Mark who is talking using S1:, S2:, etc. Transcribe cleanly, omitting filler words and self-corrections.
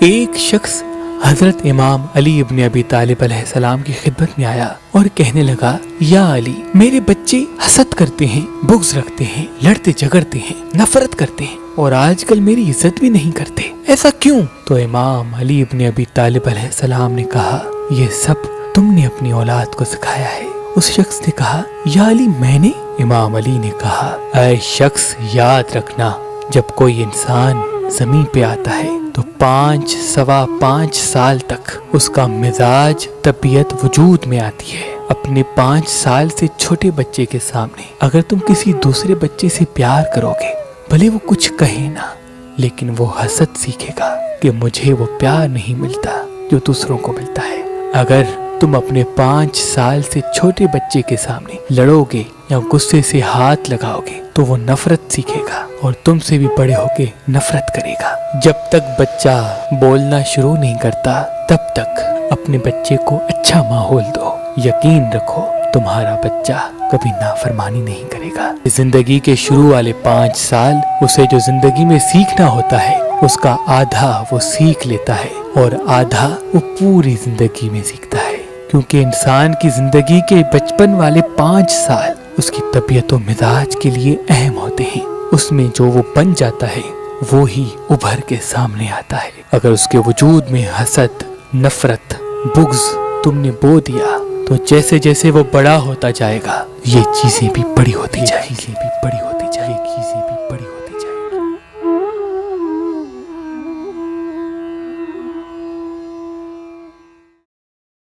S1: ایک شخص حضرت امام علی ابن ابی طالب علیہ السلام کی خدمت میں آیا اور کہنے لگا، یا علی، میرے بچے حسد کرتے ہیں، بغض رکھتے ہیں، لڑتے جھگڑتے ہیں، نفرت کرتے ہیں اور آج کل میری عزت بھی نہیں کرتے، ایسا کیوں؟ تو امام علی ابن ابی طالب علیہ السلام نے کہا، یہ سب تم نے اپنی اولاد کو سکھایا ہے۔ اس شخص نے کہا، یا علی، میں نے؟ امام علی نے کہا، اے شخص، یاد رکھنا، جب کوئی انسان زمین پہ آتا ہے تو 5 سال تک اس کا مزاج، طبیعت وجود میں آتی ہے۔ اپنے 5 سال سے چھوٹے بچے کے سامنے اگر تم کسی دوسرے بچے سے پیار کرو گے، بھلے وہ کچھ کہے نہ، لیکن وہ حسد سیکھے گا کہ مجھے وہ پیار نہیں ملتا جو دوسروں کو ملتا ہے۔ اگر تم اپنے 5 سال سے چھوٹے بچے کے سامنے لڑو گے یا غصے سے ہاتھ لگاؤ گے تو وہ نفرت سیکھے گا اور تم سے بھی بڑے ہو کے نفرت کرے گا۔ جب تک بچہ بولنا شروع نہیں کرتا تب تک اپنے بچے کو اچھا ماحول دو۔ یقین رکھو تمہارا بچہ کبھی نافرمانی نہیں کرے گا۔ زندگی کے شروع والے 5 سال اسے جو زندگی میں سیکھنا ہوتا ہے اس کا آدھا وہ سیکھ لیتا ہے اور آدھا وہ پوری زندگی میں سیکھتا ہے، کیونکہ انسان کی زندگی کے بچپن والے 5 سال اس کی طبیعت و مزاج کے لیے اہم ہوتے ہیں۔ اس میں جو وہ بن جاتا ہے وہی ابھر کے سامنے آتا ہے۔ اگر اس کے وجود میں حسد، نفرت، بغض تم نے بو دیا تو جیسے جیسے وہ بڑا ہوتا جائے گا یہ چیزیں بھی بڑی ہوتی جائیں گی۔